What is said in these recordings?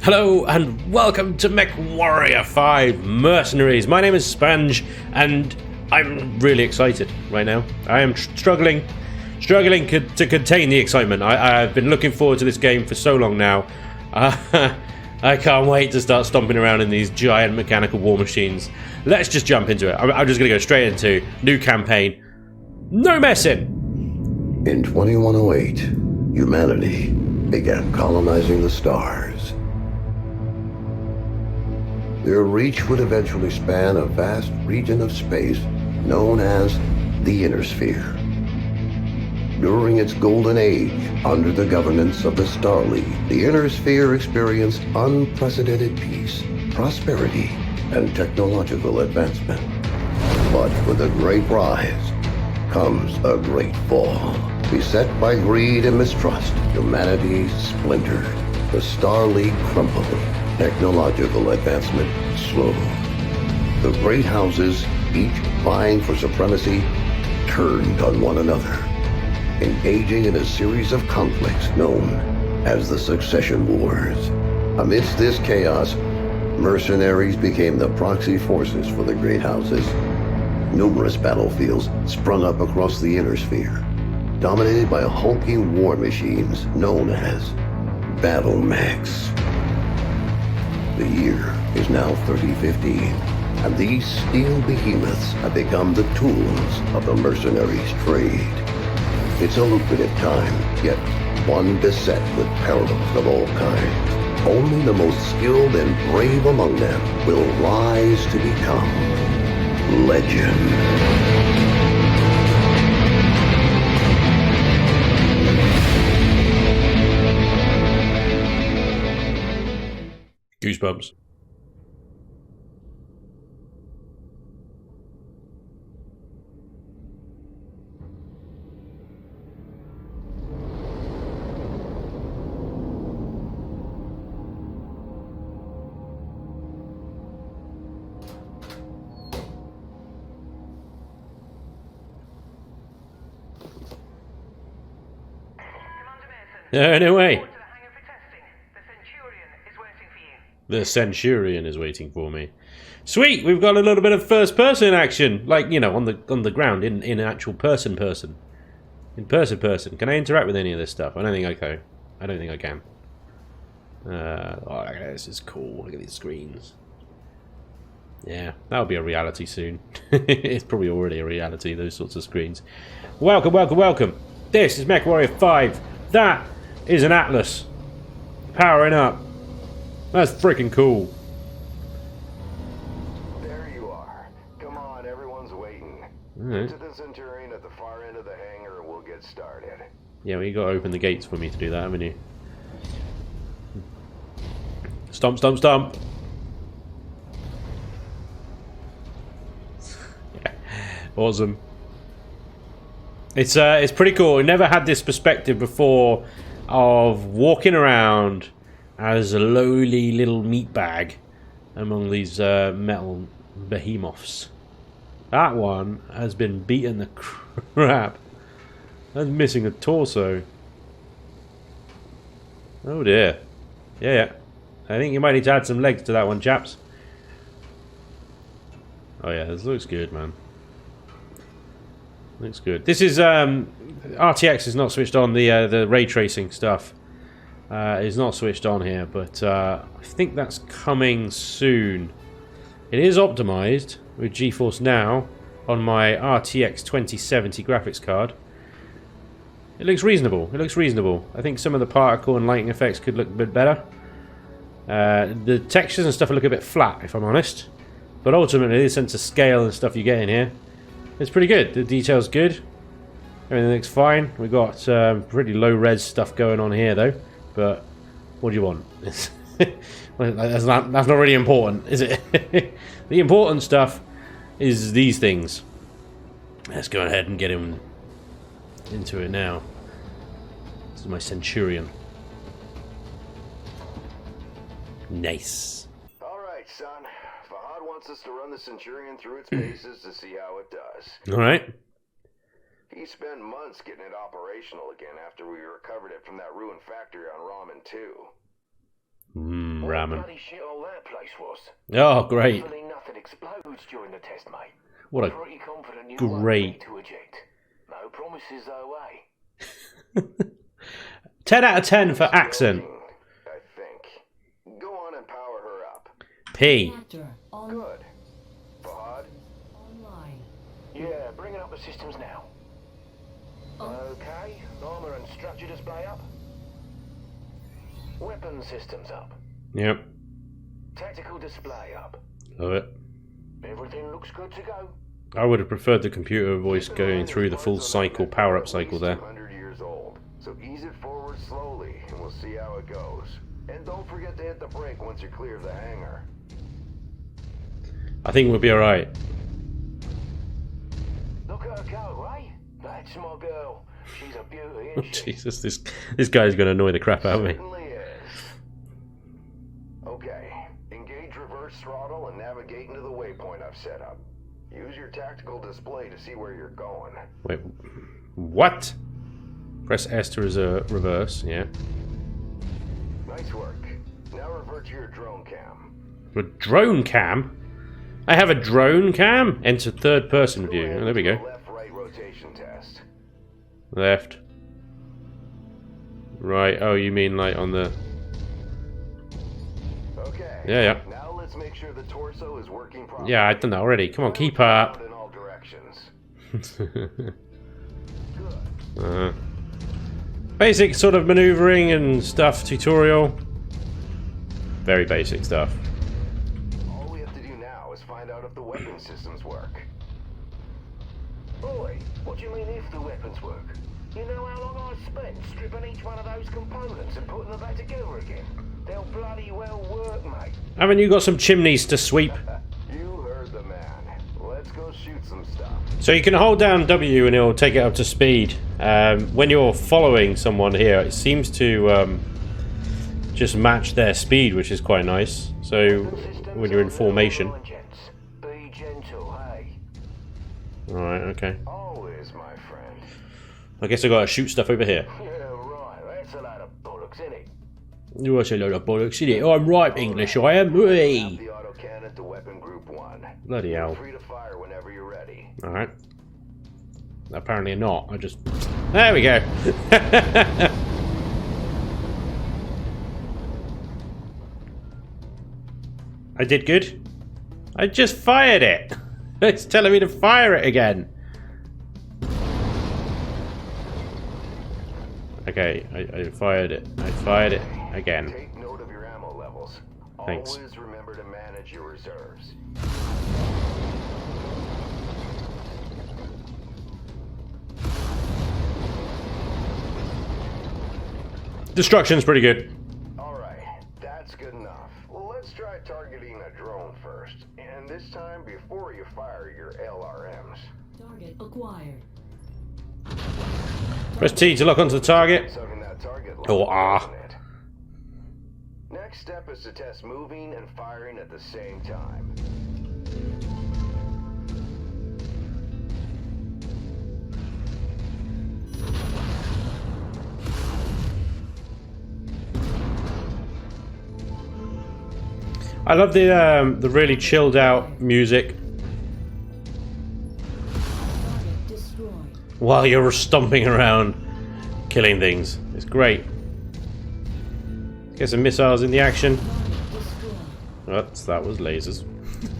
Hello and welcome to Mechwarrior 5 Mercenaries. My name is Spanj and I'm really excited right now. I am struggling to contain the excitement. I've been looking forward to this game for so long now. I can't wait to start stomping around in these giant mechanical war machines. Let's just jump into it. I'm just going to go straight into new campaign. No messing! In 2108, humanity began colonizing the stars. Their reach would eventually span a vast region of space known as the Inner Sphere. During its golden age, under the governance of the Star League, the Inner Sphere experienced unprecedented peace, prosperity, and technological advancement. But with a great rise comes a great fall. Beset by greed and mistrust, humanity splintered. The Star League crumbled. Technological advancement slowed. The great houses, each vying for supremacy, turned on one another, engaging in a series of conflicts known as the Succession Wars. Amidst this chaos, mercenaries became the proxy forces for the great houses. Numerous battlefields sprung up across the Inner Sphere, dominated by hulking war machines known as battle mechs. The year is now 3015, and these steel behemoths have become the tools of the mercenaries' trade. It's a lucrative time, yet one beset with perils of all kinds. Only the most skilled and brave among them will rise to become legend. Goosebumps. No way. The Centurion is waiting for me. Sweet, we've got a little bit of first-person action, like, you know, on the ground, in actual person. In person. Can I interact with any of this stuff? I don't think I can. Oh, this is cool. Look at these screens. Yeah, that'll be a reality soon. It's probably already a reality, those sorts of screens. Welcome. This is Mechwarrior 5. That is an Atlas. Powering up. That's freaking cool. There you are. Come on, everyone's waiting. Right. Get to the Centurion at the far end of the hangar and we'll get started. Yeah, well, you got to open the gates for me to do that, haven't you? Stomp. Yeah. Awesome. It's pretty cool. I never had this perspective before of walking around as a lowly little meat bag among these metal behemoths. That one has been beaten the crap. That's missing a torso. Oh dear. Yeah. I think you might need to add some legs to that one, chaps. Oh yeah, this looks good, man. Looks good. This is RTX is not switched on. The ray tracing stuff is not switched on here, but I think that's coming soon. It is optimized with GeForce Now on my RTX 2070 graphics card. It looks reasonable. I think some of the particle and lighting effects could look a bit better. The textures and stuff look a bit flat, if I'm honest. But ultimately, the sense of scale and stuff you get in here, it's pretty good. The detail's good. Everything looks fine. We've got pretty low res stuff going on here, though. But what do you want? That's not really important, is it? The important stuff is these things. Let's go ahead and get him into it now. This is my Centurion. Nice. Alright, son. Fahad wants us to run the Centurion through its paces to see how it does. Alright. He spent months getting it operational again after we recovered it from that ruined factory on Ramen 2. ramming. Bloody shit all that place was. Oh, great. Hopefully nothing explodes during the test, mate. What a Pretty confident you great... won't need to eject. No promises though, eh? 10 out of 10 for accent. I think. Go on and power her up. P. Good. Fahad? Online. Yeah, bringing up the systems now. Okay, armor and structure display up. Weapon systems up. Yep. Tactical display up. Love it. Everything looks good to go. I would have preferred the computer voice going through the full cycle, power-up cycle there. 200 years old, so ease it forward slowly, and we'll see how it goes. And don't forget to hit the brake once you're clear of the hangar. I think we'll be alright. Look at her go, eh? That's my girl. She's a beauty, isn't she? Jesus, this guy's going to annoy the crap out of me. Certainly is. Okay, engage reverse throttle and navigate into the waypoint I've set up. Use your tactical display to see where you're going. Wait, what? Press S to reverse, yeah. Nice work. Now revert to your drone cam. A drone cam? I have a drone cam? Enter third person view. Oh, there we go. Left-right rotation test. Left. Right, oh, you mean like on the... Okay. Yeah. Now let's make sure the torso is working properly. Yeah, I've done that already. Come on, keep up. In all directions. Good. Basic sort of maneuvering and stuff tutorial. Very basic stuff. All we have to do now is find out if the weapon systems work. Boy, what do you mean if the weapons work? You know how long I've spent stripping each one of those components and putting them back together again? They'll bloody well work, mate. Haven't you got some chimneys to sweep? You heard the man. Let's go shoot some stuff. So you can hold down W and it'll take it up to speed. When you're following someone here, it seems to just match their speed, which is quite nice. So when you're in formation. Be gentle, hey? Alright, okay. Always, my friend. I guess I gotta shoot stuff over here. Yeah, right. That's a lot of bollocks, isn't it? You watch a load of bollocks, innit? Oh, I'm right English, I am. Whee! The autocannon to weapon group 1. Bloody hell. Free to fire whenever you're ready. Alright. Apparently not. I just... There we go. I did good. I just fired it. It's telling me to fire it again. Okay, I fired it. I fired it again. Take note of your ammo levels. Thanks. Always remember to manage your reserves. Destruction's pretty good. Alright, that's good enough. Let's try targeting a drone first. And this time before you fire your LRMs. Target acquired. Press T to lock onto the target. Sucking that target Oh, lock, ah. isn't it? Next step is to test moving and firing at the same time. I love the really chilled out music Target destroyed. while you're stomping around killing things. It's great. Get some missiles in the action. Target destroyed. Oops, that was lasers.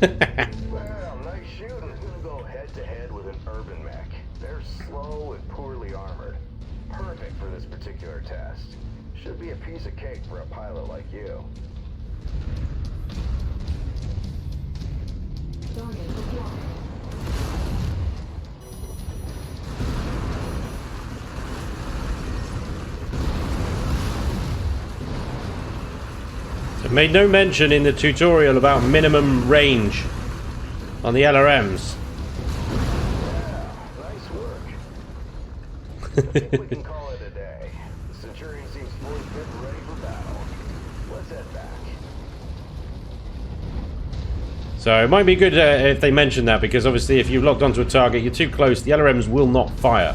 Well, nice shooting. I'm gonna go head to head with an urban mech. They're slow and poorly armored. Perfect for this particular test. Should be a piece of cake for a pilot like you. Target acquired. I've made no mention in the tutorial about minimum range on the LRMs. Yeah, nice work. I think we can call it a day. The Centurion seems fully fit and ready for battle. Let's head back. So it might be good if they mention that, because obviously if you've locked onto a target, you're too close, the LRMs will not fire.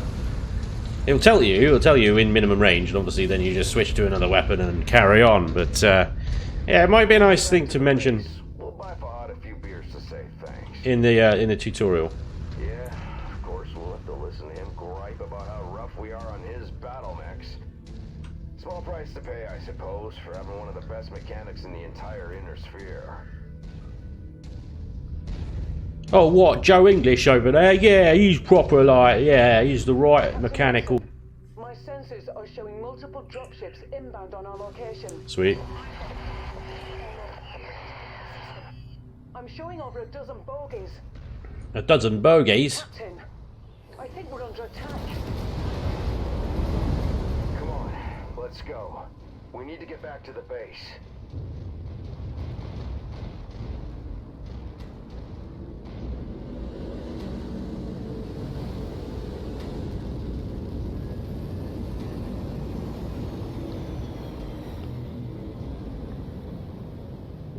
It'll tell you in minimum range, and obviously then you just switch to another weapon and carry on, but Yeah, it might be a nice thing to mention We'll buy Fahad a few beers to say thanks. in the tutorial. Yeah, of course we'll have to listen to him gripe about how rough we are on his battle mechs. Small price to pay, I suppose, for having one of the best mechanics in the entire inner sphere. Oh, what? Joe English over there? Yeah, he's proper, like, yeah, he's the right mechanical. My sensors are showing multiple dropships inbound on our location. Sweet. I'm showing over a dozen bogies. A dozen bogies. Captain, I think we're under attack. Come on, let's go. We need to get back to the base.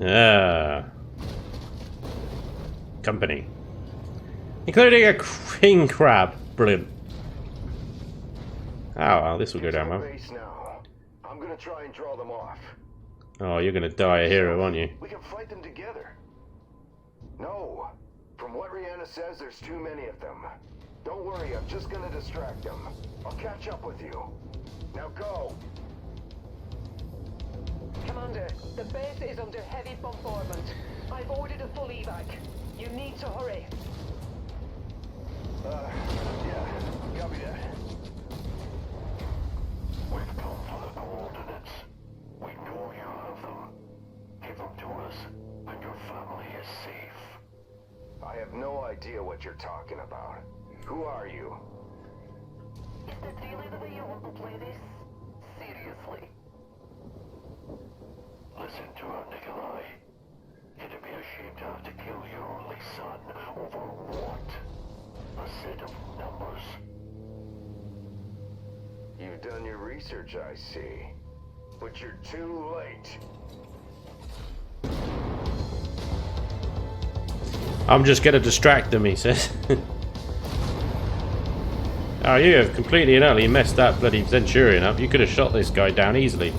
Ah. Company. Including a king crab. Brilliant. Oh, well, this will go down well. Base now. I'm gonna try and draw them off. Oh, you're gonna die a hero, aren't you? We can fight them together. No. From what Rihanna says, there's too many of them. Don't worry, I'm just gonna distract them. I'll catch up with you. Now go. Commander, the base is under heavy bombardment. I've ordered a full evac. You need to hurry. Yeah, copy that. We've come for the coordinates. We know you have them. Give them to us, and your family is safe. I have no idea what you're talking about. Who are you? Is this really the way you want to play this? Seriously? Listen to her, Nikolai. It'd be a shame to have to kill your only son over what? A set of numbers. You've done your research, I see. But you're too late. I'm just gonna distract them, he says. Oh, you have completely and utterly messed that bloody Centurion up. You could have shot this guy down easily.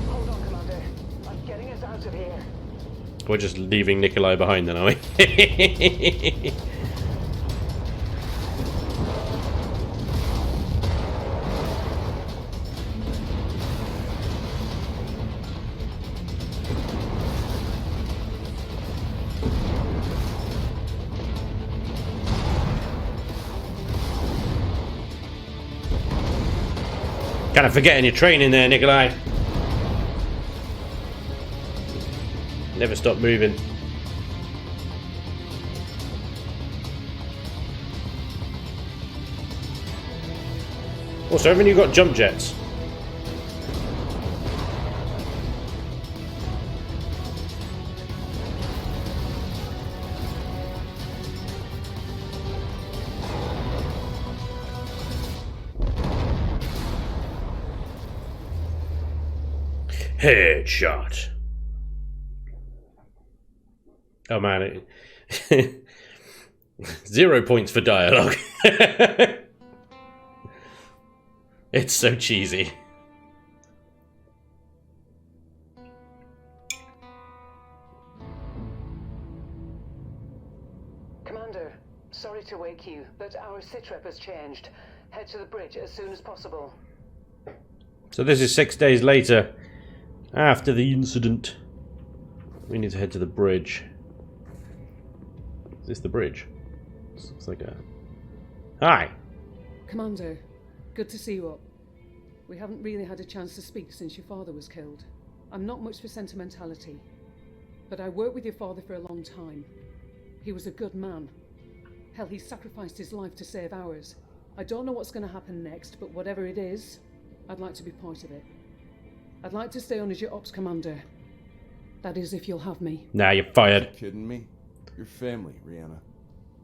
Hold on, Commander. I'm getting us out of here. We're just leaving Nikolai behind then, are we? Kind of forgetting your training there, Nikolai. Never stop moving. Also, haven't you got jump jets? Headshot. Oh man, 0 points for dialogue. It's so cheesy. Commander, sorry to wake you, but our sitrep has changed. Head to the bridge as soon as possible. So this is 6 days later, after the incident. We need to head to the bridge. Is this the bridge? Looks like a... Hi! Commander, good to see you up. We haven't really had a chance to speak since your father was killed. I'm not much for sentimentality, but I worked with your father for a long time. He was a good man. Hell, he sacrificed his life to save ours. I don't know what's going to happen next, but whatever it is, I'd like to be part of it. I'd like to stay on as your ops commander. That is, if you'll have me. Nah, you're fired. Kidding me? Your family, Rihanna.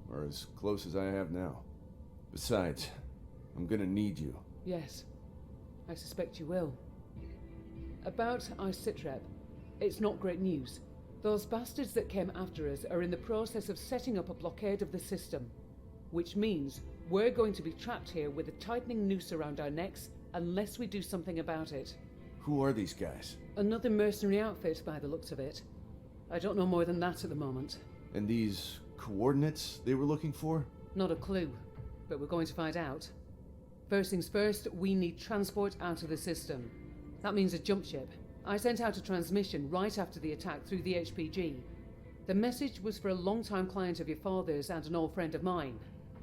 Or as close as I have now. Besides, I'm gonna need you. Yes, I suspect you will. About our sitrep, it's not great news. Those bastards that came after us are in the process of setting up a blockade of the system, which means we're going to be trapped here with a tightening noose around our necks unless we do something about it. Who are these guys? Another mercenary outfit by the looks of it. I don't know more than that at the moment. And these coordinates they were looking for? Not a clue, but we're going to find out. First things first, we need transport out of the system. That means a jump ship. I sent out a transmission right after the attack through the HPG. The message was for a long-time client of your father's and an old friend of mine.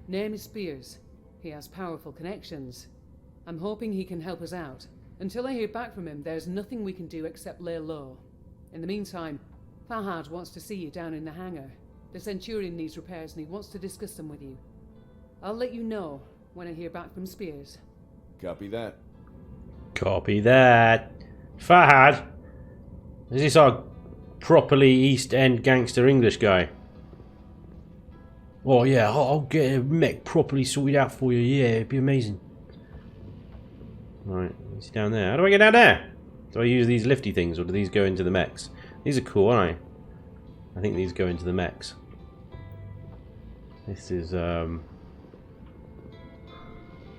Name is Spears. He has powerful connections. I'm hoping he can help us out. Until I hear back from him, there's nothing we can do except lay low. In the meantime, Fahad wants to see you down in the hangar. The Centurion needs repairs and he wants to discuss them with you. I'll let you know when I hear back from Spears. Copy that. Copy that. Fahad. Is this our properly East End gangster English guy? Oh yeah, I'll get a mech properly sorted out for you. Yeah, it'd be amazing. Right, he's down there. How do I get down there? Do I use these lifty things or do these go into the mechs? These are cool, aren't I think these go into the mechs. This is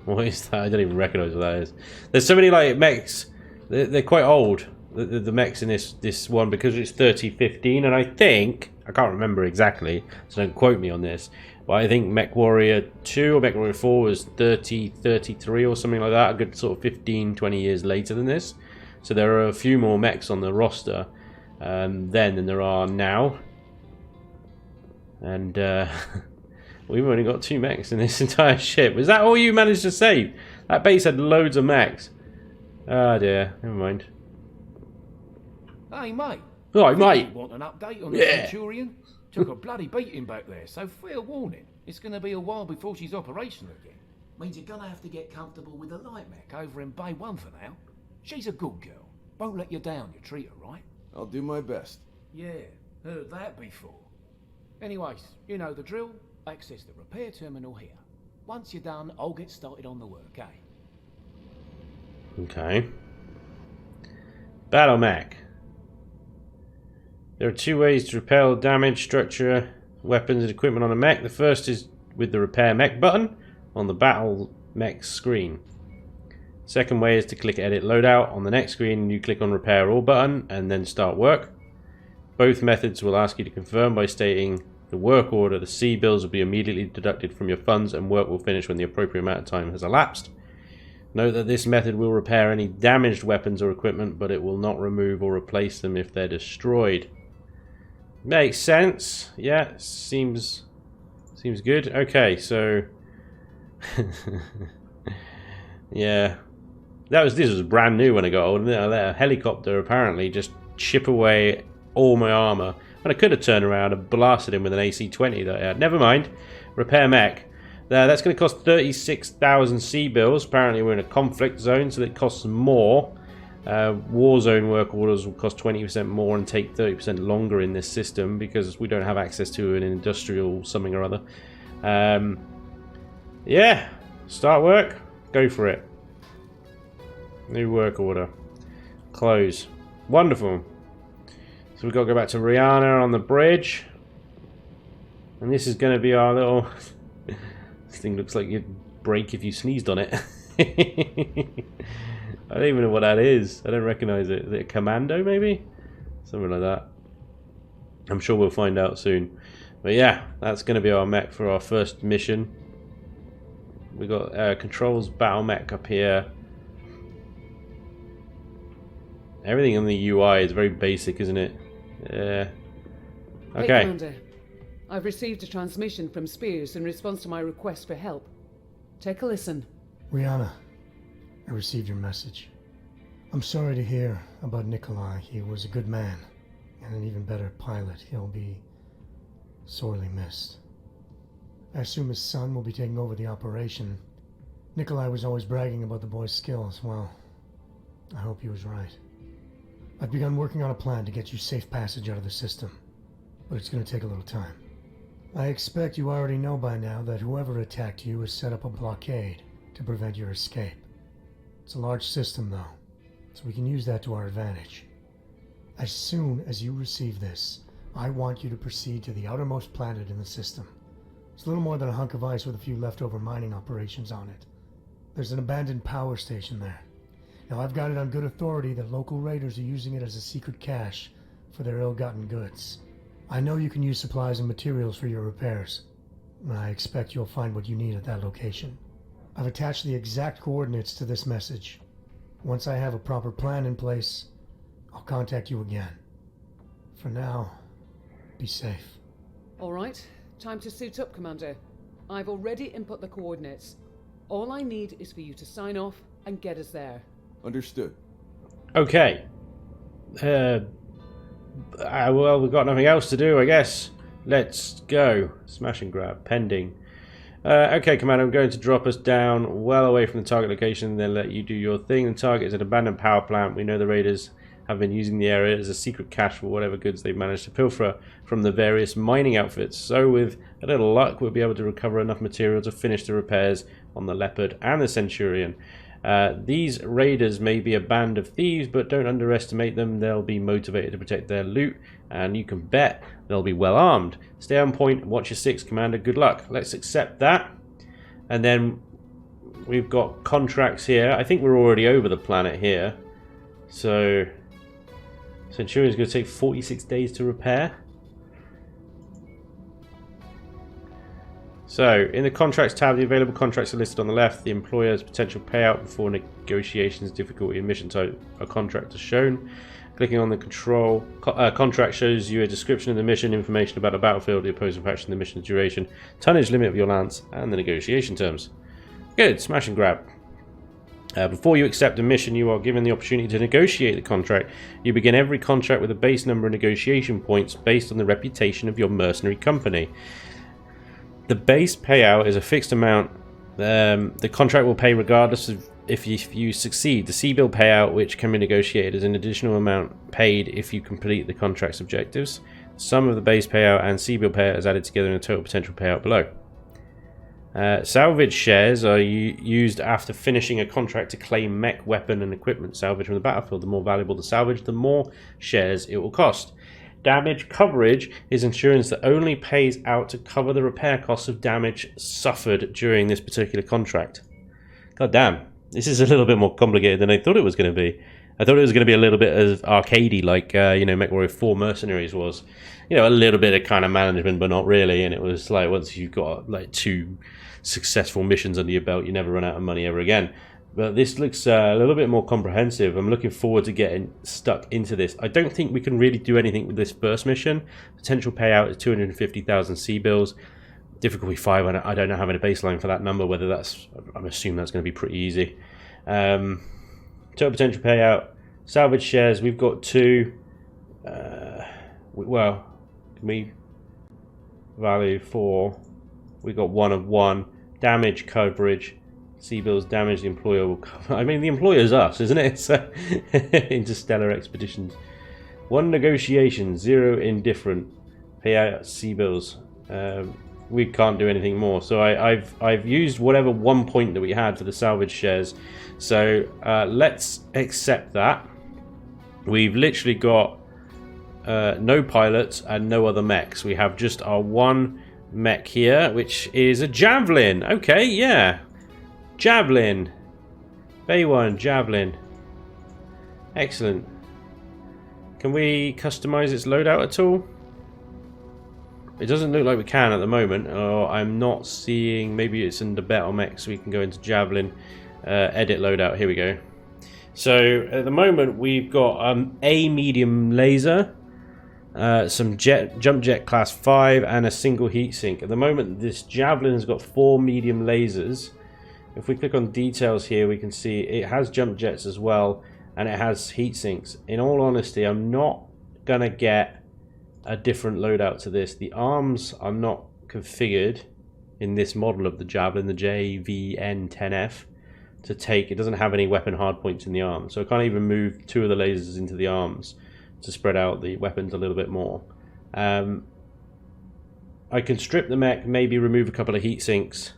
what is that? I don't even recognise what that is. There's so many like mechs. They're quite old. The mechs in this one because it's 3015, and I think I can't remember exactly, so don't quote me on this. But I think Mechwarrior 2 or Mechwarrior 4 was 3033 or something like that. A good sort of 15-20 years later than this. So there are a few more mechs on the roster then than there are now. And we've only got 2 mechs in this entire ship. Is that all you managed to save? That base had loads of mechs. Ah dear, never mind. Hey mate. Right, mate. You want an update on the Centurion? Took a bloody beating back there, so fair warning. It's going to be a while before she's operational again. Means you're going to have to get comfortable with the light mech over in Bay 1 for now. She's a good girl. Won't let you down, you treat her right. I'll do my best. Yeah, heard that before. Anyways, you know the drill. Access the repair terminal here. Once you're done, I'll get started on the work, eh? Okay. Battle mech. There are 2 ways to repel damage, structure, weapons and equipment on a mech. The first is with the repair mech button on the battle mech screen. Second way is to click edit loadout on the next screen. You click on repair all button and then start work. Both methods will ask you to confirm by stating the work order. The C bills will be immediately deducted from your funds and work will finish when the appropriate amount of time has elapsed. Note that this method will repair any damaged weapons or equipment, but it will not remove or replace them if they're destroyed. Makes sense. Yeah, seems good. Okay, so yeah, this was brand new when I got old. I let a helicopter apparently just chip away all my armor, and I could have turned around and blasted him with an AC-20 that I had. Never mind. Repair mech. That's going to cost 36,000 C bills. Apparently we're in a conflict zone, so it costs more. War zone work orders will cost 20% more and take 30% longer in this system because we don't have access to an industrial something or other. Yeah, start work. Go for it. New work order. Close. Wonderful. So we've got to go back to Rihanna on the bridge. And this is going to be our little... This thing looks like you'd break if you sneezed on it. I don't even know what that is. I don't recognize it. Is it a commando, maybe? Something like that. I'm sure we'll find out soon. But yeah, that's going to be our mech for our first mission. We got controls battle mech up here. Everything on the UI is very basic, isn't it? Yeah. Hey, okay. Commander. I've received a transmission from Spears in response to my request for help. Take a listen. Rihanna, I received your message. I'm sorry to hear about Nikolai. He was a good man, and an even better pilot. He'll be sorely missed. I assume his son will be taking over the operation. Nikolai was always bragging about the boy's skills. Well, I hope he was right. I've begun working on a plan to get you safe passage out of the system, but it's going to take a little time. I expect you already know by now that whoever attacked you has set up a blockade to prevent your escape. It's a large system, though, so we can use that to our advantage. As soon as you receive this, I want you to proceed to the outermost planet in the system. It's a little more than a hunk of ice with a few leftover mining operations on it. There's an abandoned power station there. Now, I've got it on good authority that local raiders are using it as a secret cache for their ill-gotten goods. I know you can use supplies and materials for your repairs. I expect you'll find what you need at that location. I've attached the exact coordinates to this message. Once I have a proper plan in place, I'll contact you again. For now, be safe. All right, time to suit up, Commander. I've already input the coordinates. All I need is for you to sign off and get us there. Understood. Okay. Well, we've got nothing else to do, I guess. Let's go. Smash and grab. Pending. Okay, Commander, I'm going to drop us down well away from the target location, then let you do your thing. The target is an abandoned power plant. We know the raiders have been using the area as a secret cache for whatever goods they've managed to pilfer from the various mining outfits. So with a little luck, we'll be able to recover enough material to finish the repairs on the Leopard and the Centurion. These raiders may be a band of thieves, but don't underestimate them. They'll be motivated to protect their loot, and you can bet they'll be well armed. Stay on point, watch your six, Commander. Good luck. Let's accept that. And then we've got contracts here. I think we're already over the planet here. So Centurion's going to take 46 days to repair. So, in the contracts tab, the available contracts are listed on the left. The employer's potential payout before negotiations, difficulty, and mission type are contract is shown. Clicking on the contract shows you a description of the mission, information about the battlefield, the opposing faction, the mission's duration, tonnage limit of your lance, and the negotiation terms. Good, smash and grab. Before you accept a mission, you are given the opportunity to negotiate the contract. You begin every contract with a base number of negotiation points based on the reputation of your mercenary company. The base payout is a fixed amount. The contract will pay regardless of if you succeed. The C-bill payout, which can be negotiated, is an additional amount paid if you complete the contract's objectives. The sum of the base payout and C-bill payout is added together in a total potential payout below. Salvage shares are used after finishing a contract to claim mech, weapon, and equipment salvage from the battlefield. The more valuable the salvage, the more shares it will cost. Damage coverage is insurance that only pays out to cover the repair costs of damage suffered during this particular contract. God damn, this is a little bit more complicated than I thought it was going to be. I thought it was going to be a little bit of arcadey, like Mechwarrior 4 Mercenaries was. A little bit of kind of management, but not really. And it was like once you've got like 2 successful missions under your belt, you never run out of money ever again. But this looks a little bit more comprehensive. I'm looking forward to getting stuck into this. I don't think we can really do anything with this first mission. Potential payout is 250,000 C-bills. Difficulty 5, I don't know having a baseline for that number, whether that's... I'm assuming that's going to be pretty easy. Total potential payout. Salvage shares, we've got 2. Well, can we... Value 4. We got 1 of 1. Damage coverage. C-bills damage the employer will cover. I mean, the employer's us, isn't it? So, interstellar expeditions. 1 negotiation, 0 indifferent. Payout C-bills. We can't do anything more. So I've used whatever 1 point that we had for the salvage shares. So let's accept that. We've literally got no pilots and no other mechs. We have just our 1 mech here, which is a javelin. Okay, yeah. Javelin. Bay 1, Javelin. Excellent. Can we customize its loadout at all? It doesn't look like we can at the moment. Oh, I'm not seeing... Maybe it's in the battle mech, so we can go into Javelin. Edit loadout. Here we go. So, at the moment, we've got a medium laser, some jump jet class 5, and a single heatsink. At the moment, this Javelin has got 4 medium lasers. If we click on details here, we can see it has jump jets as well, and it has heat sinks. In all honesty, I'm not going to get a different loadout to this. The arms are not configured in this model of the Javelin, the JVN-10F, to take. It doesn't have any weapon hardpoints in the arms, so I can't even move 2 of the lasers into the arms to spread out the weapons a little bit more. I can strip the mech, maybe remove a couple of heat sinks.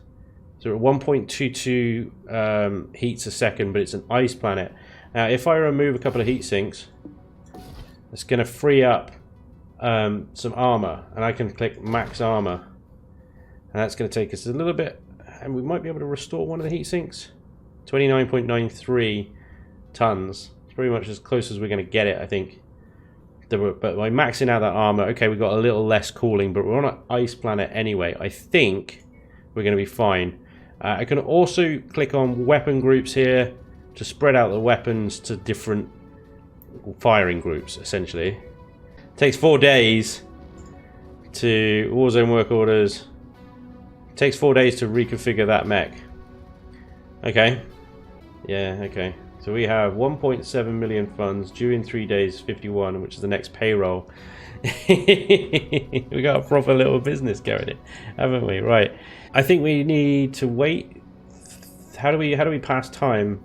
So at 1.22 heats a second, but it's an ice planet. Now, if I remove a couple of heat sinks, it's going to free up some armor, and I can click max armor, and that's going to take us a little bit, and we might be able to restore one of the heat sinks. 29.93 tons. It's pretty much as close as we're going to get it, I think. But by maxing out that armor, okay, we've got a little less cooling, but we're on an ice planet anyway. I think we're going to be fine. I can also click on weapon groups here to spread out the weapons to different firing groups, essentially. It takes 4 days to Warzone work orders. It takes 4 days to reconfigure that mech. Okay. Yeah, okay. So we have 1.7 million funds due in 3 days, 51, which is the next payroll. We got a proper little business going in, haven't we? Right. I think we need to wait. How do we pass time?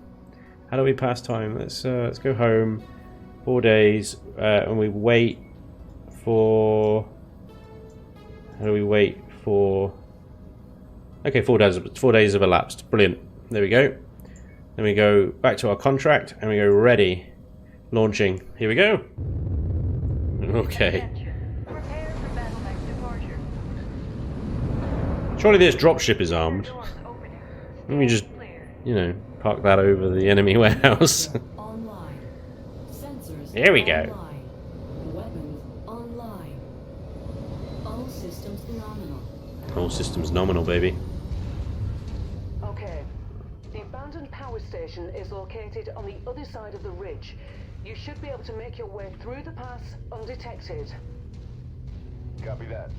How do we pass time? Let's go home. 4 days, and we wait for. How do we wait for? Okay, 4 days. 4 days have elapsed. Brilliant. There we go. Then we go back to our contract, and we go ready. Launching. Here we go. Okay. Surely this dropship is armed. Let me just, you know, park that over the enemy warehouse. Here we go. Weapons online. All systems nominal. All systems nominal, baby. Okay. The abandoned power station is located on the other side of the ridge. You should be able to make your way through the pass undetected. Copy that.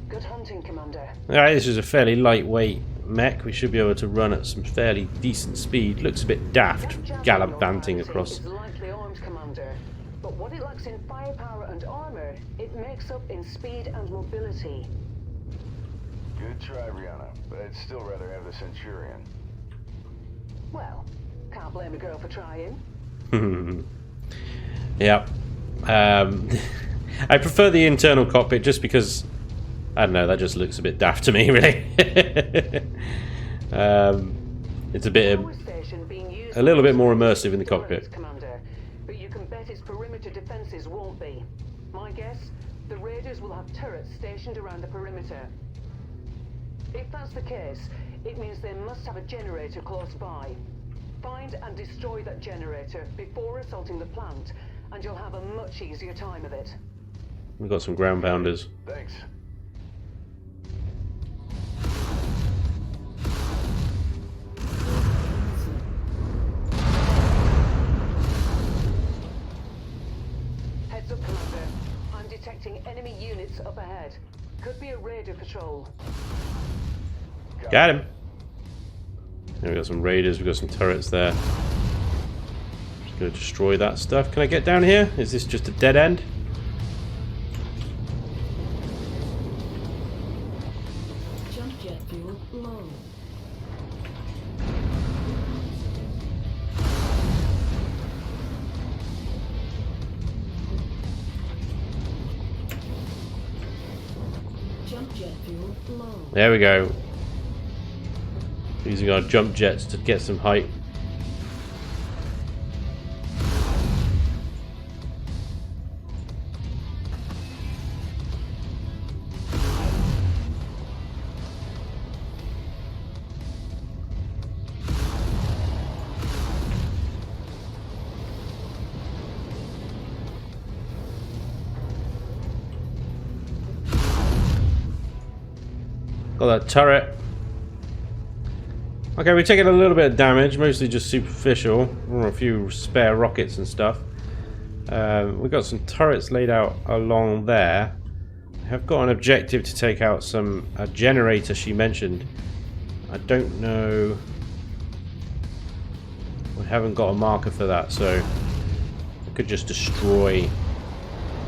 Good hunting, Commander. Alright, this is a fairly lightweight mech. We should be able to run at some fairly decent speed. Looks a bit daft, gallivanting across. Is lightly armed, Commander, but what it lacks in firepower and armor, it makes up in speed and mobility. Good try, Rihanna, but I'd still rather have the Centurion. Well, can't blame a girl for trying. Yeah. I prefer the internal cockpit just because, I don't know, that just looks a bit daft to me, really. It's a bit, a little bit more immersive in the cockpit. Commander, but you can bet its perimeter defenses won't be. My guess, the raiders will have turrets stationed around the perimeter. If that's the case, it means they must have a generator close by. Find and destroy that generator before assaulting the plant, and you'll have a much easier time of it. We've got some ground pounders. Thanks. Heads up, Commander. I'm detecting enemy units up ahead. Could be a raider patrol. Got him. There we got some raiders, we've got some turrets there. Just gonna destroy that stuff. Can I get down here? Is this just a dead end? Jump jet fuel low. Jump jet fuel low. There we go. Using our jump jets to get some height. Got that turret. Okay, we're taking a little bit of damage, mostly just superficial. Or a few spare rockets and stuff. We've got some turrets laid out along there. I have got an objective to take out a generator she mentioned. I don't know. We haven't got a marker for that, so I could just destroy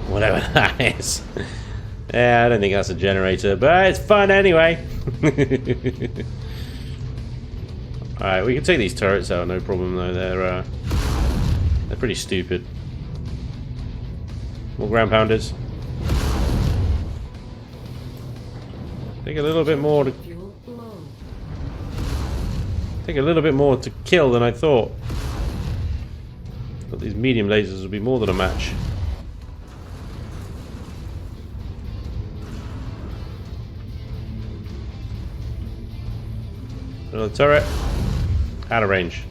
whatever that is. Yeah, I don't think that's a generator, but it's fun anyway. Alright, we can take these turrets out, no problem though. They're pretty stupid. More ground pounders. Take a little bit more to kill than I thought. But these medium lasers will be more than a match. Another turret. Out of range.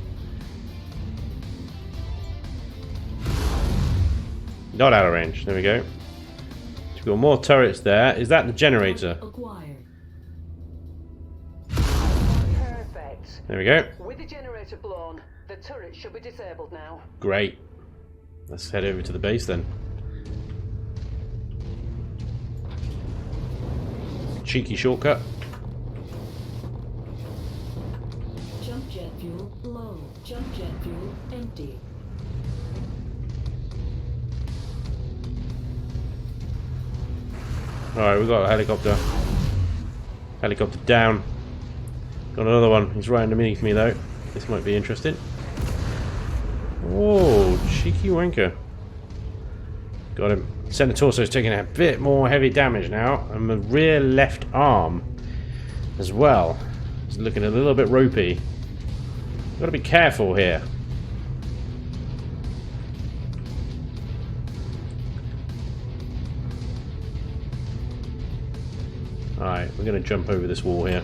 Not out of range. There we go. So we've got more turrets there. Is that the generator? Acquired. Perfect. There we go. With the generator blown, the turret should be disabled now. Great. Let's head over to the base then. Cheeky shortcut. Jump jet fuel low. Jump jet fuel empty. Alright, we've got a helicopter. Helicopter down. Got another one. He's right underneath me though. This might be interesting. Oh, cheeky wanker. Got him. Center torso's taking a bit more heavy damage now. And the rear left arm as well. It's looking a little bit ropey. Got to be careful here. Alright, we're going to jump over this wall here.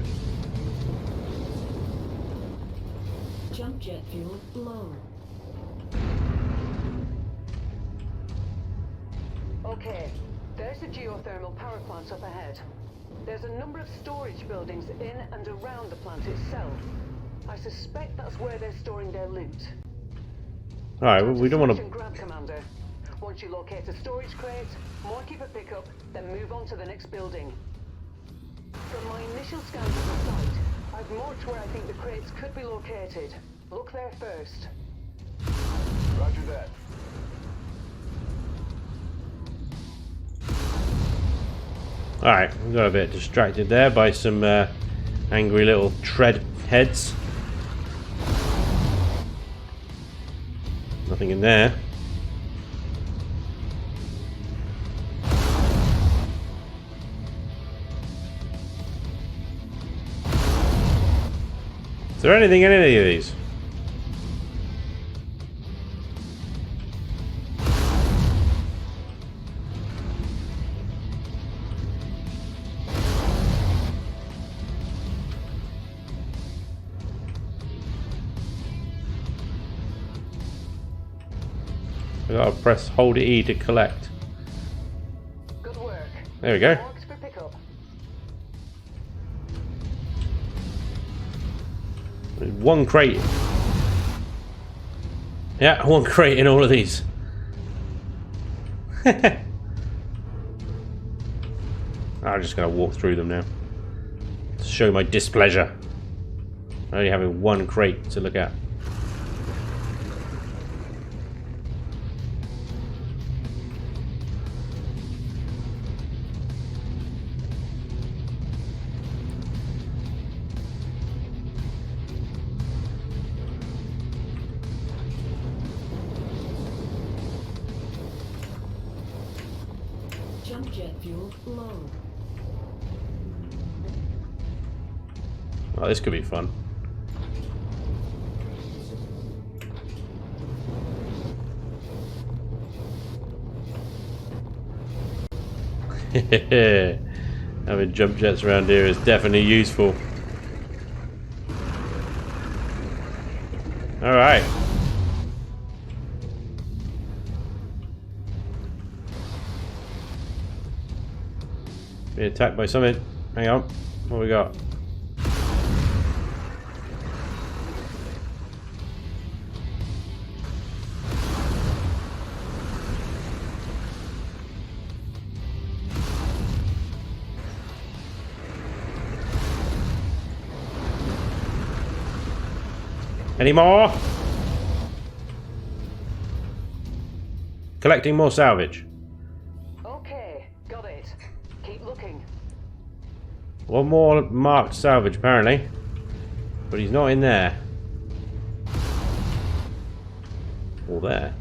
Jump jet fuel low. Okay, there's the geothermal power plant up ahead. There's a number of storage buildings in and around the plant itself. I suspect that's where they're storing their loot. Alright, well, we don't want Search to... and grab, Commander. Once you locate a storage crate, mark it for pickup, then move on to the next building. From my initial scans of the site, I've marked where I think the crates could be located. Look there first. Roger that. Alright, we got a bit distracted there by some angry little tread heads. Nothing in there. Is there anything in any of these? I gotta press hold E to collect. Good work. There we go. Marks for pickup. There's one crate. Yeah, one crate in all of these. I'm just gonna walk through them now to show my displeasure. Only having one crate to look at. Jump jet fuel low. Oh, this could be fun. Having jump jets around here is definitely useful. Alright. Being attacked by something. Hang on. What we got? Any more? Collecting more salvage. Okay, got it. Keep looking. One more marked salvage apparently, but he's not in there. Or there.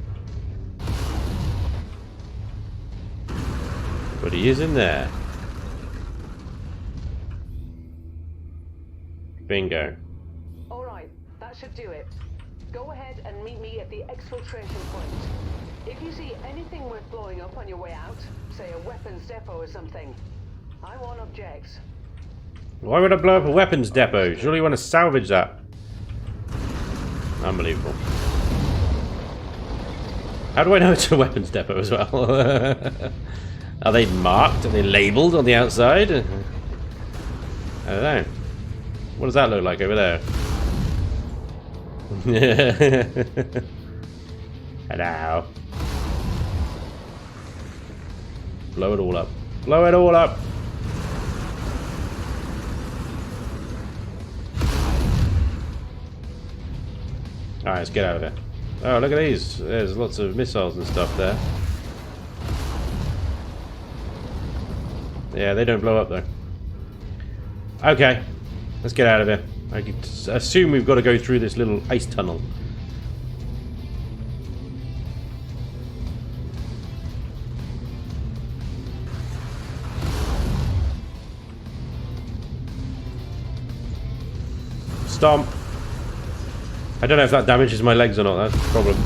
But he is in there. Bingo. Alright, that should do it. Go ahead and meet me at the exfiltration point. If you see anything worth blowing up on your way out, say a weapons depot or something, I won't object. Why would I blow up a weapons depot? Surely you want to salvage that. Unbelievable. How do I know it's a weapons depot as well? Are they marked? Are they labelled on the outside? I don't know. What does that look like over there? Hello. Blow it all up. Blow it all up. Alright, let's get out of here. Oh, look at these. There's lots of missiles and stuff there. Yeah, they don't blow up though. Okay, let's get out of here. I could assume we've got to go through this little ice tunnel. Stomp. I don't know if that damages my legs or not, that's the problem.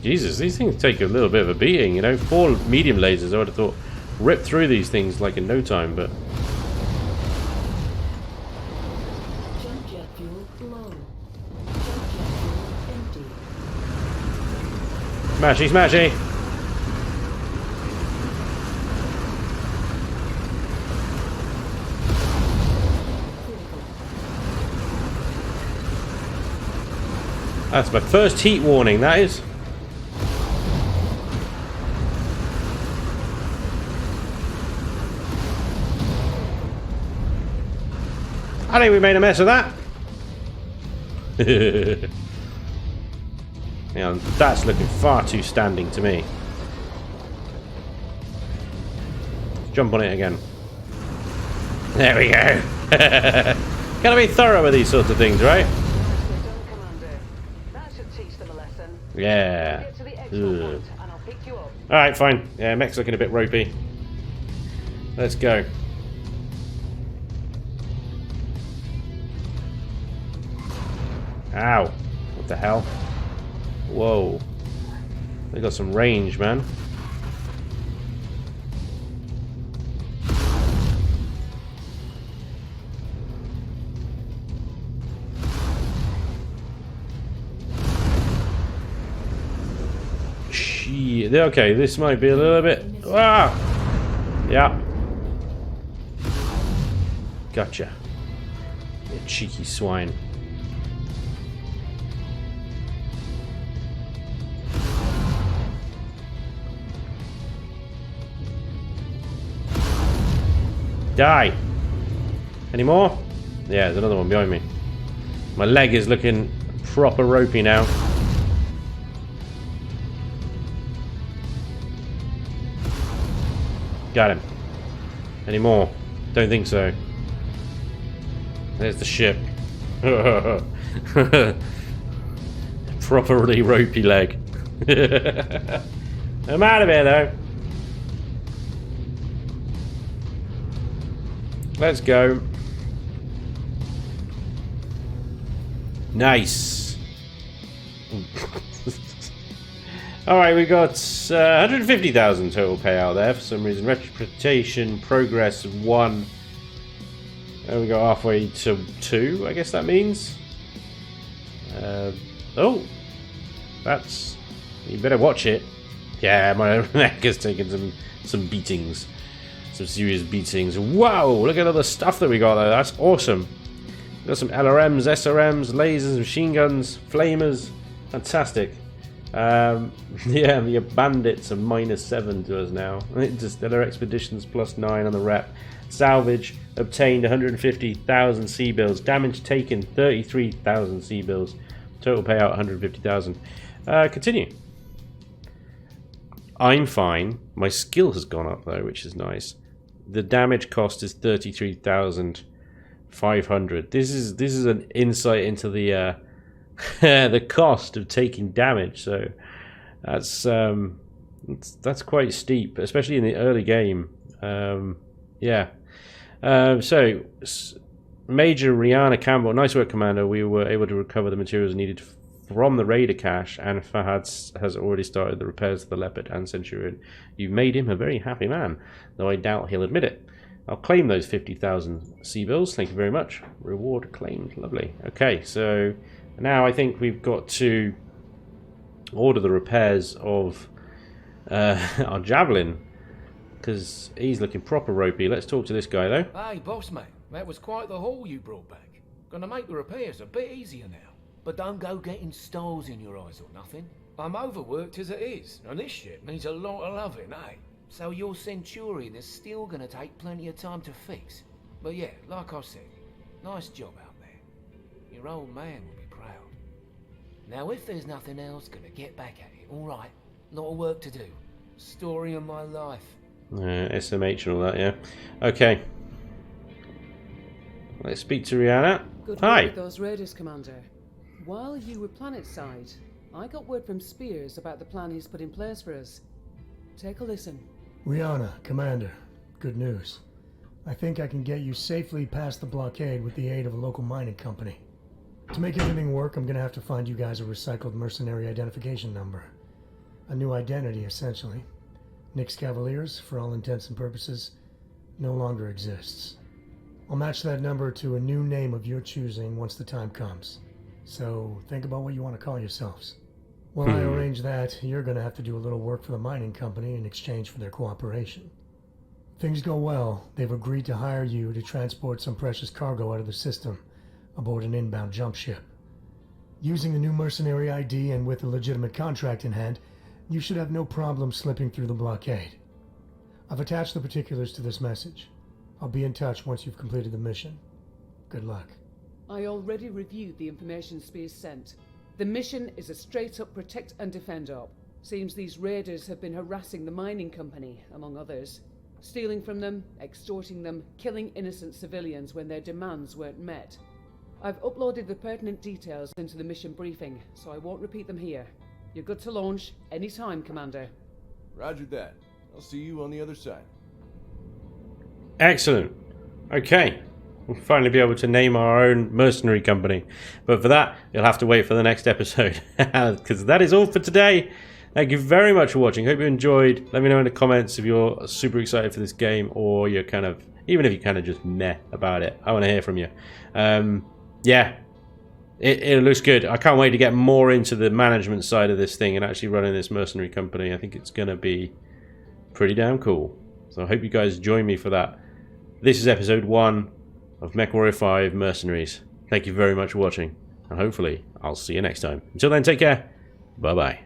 Jesus, these things take a little bit of a beating, you know. 4 medium lasers, I would have thought, rip through these things like in no time, but... Jump jet fuel low. Jump jet fuel empty. Smashy, smashy! That's my first heat warning, that is. I think we made a mess of that. Yeah, that's looking far too standing to me. Jump on it again. There we go. Gotta be thorough with these sorts of things, right? Yeah. Alright, fine. Yeah, mech's looking a bit ropey. Let's go. Ow. What the hell? Whoa. They got some range, man. Okay, this might be a little bit... Ah! Yeah. Gotcha. You cheeky swine. Die! Any more? Yeah, there's another one behind me. My leg is looking proper ropey now. Got him. Any more? Don't think so. There's the ship. Properly ropey leg. I'm out of here though. Let's go. Nice. Alright, we got 150,000 total payout there for some reason. Reputation, progress 1. And we got halfway to 2, I guess that means. Oh! That's... You better watch it. Yeah, my neck has taken some beatings. Some serious beatings. Wow! Look at all the stuff that we got there. That's awesome. We got some LRMs, SRMs, lasers, machine guns, flamers. Fantastic. Yeah, the bandits are -7 to us now. Interstellar expeditions +9 on the rep. Salvage obtained 150,000 sea bills. Damage taken 33,000 sea bills. Total payout 150,000. Continue. I'm fine. My skill has gone up though, which is nice. The damage cost is 33,500. This is an insight into the the cost of taking damage. So that's That's quite steep, especially in the early game. Yeah. So, Major Rihanna Campbell, nice work, Commander. We were able to recover the materials needed from the Raider cache, and Fahad has already started the repairs to the Leopard and Centurion. You've made him a very happy man, though I doubt he'll admit it. I'll claim those 50,000 C-bills. Thank you very much. Reward claimed. Lovely. Okay, so now I think we've got to order the repairs of our Javelin, because he's looking proper ropey. Let's talk to this guy, though. Hey, boss man, that was quite the haul you brought back. Gonna make the repairs a bit easier now. But don't go getting stars in your eyes or nothing. I'm overworked as it is, and this shit needs a lot of loving, eh? So your Centurion is still gonna take plenty of time to fix. But yeah, like I said, nice job out there. Your old man will be proud. Now if there's nothing else, gonna get back at it, alright? Lot of work to do. Story of my life. SMH and all that, yeah. Okay. Let's speak to Rihanna. Good Hi. work with those raiders, Commander. While you were planetside, I got word from Spears about the plan he's put in place for us. Take a listen. Rihanna, Commander, good news. I think I can get you safely past the blockade with the aid of a local mining company. To make everything work, I'm gonna have to find you guys a recycled mercenary identification number. A new identity, essentially. Nick's Cavaliers, for all intents and purposes, no longer exists. I'll match that number to a new name of your choosing once the time comes. So, think about what you want to call yourselves. While I arrange that, you're gonna have to do a little work for the mining company in exchange for their cooperation. If things go well, they've agreed to hire you to transport some precious cargo out of the system aboard an inbound jump ship. Using the new mercenary ID and with a legitimate contract in hand, you should have no problem slipping through the blockade. I've attached the particulars to this message. I'll be in touch once you've completed the mission. Good luck. I already reviewed the information Spears sent. The mission is a straight-up protect and defend op. Seems these raiders have been harassing the mining company, among others. Stealing from them, extorting them, killing innocent civilians when their demands weren't met. I've uploaded the pertinent details into the mission briefing, so I won't repeat them here. You're good to launch anytime, Commander. Roger that. I'll see you on the other side. Excellent. Okay. We'll finally be able to name our own mercenary company. But for that, you'll have to wait for the next episode. Because that is all for today. Thank you very much for watching. Hope you enjoyed. Let me know in the comments if you're super excited for this game, or you're kind of, even if you're kind of just meh about it. I want to hear from you. Yeah. It looks good. I can't wait to get more into the management side of this thing and actually running this mercenary company. I think it's going to be pretty damn cool. So I hope you guys join me for that. This is episode 1 of Mechwarrior 5 Mercenaries. Thank you very much for watching, and hopefully I'll see you next time. Until then, take care. Bye-bye.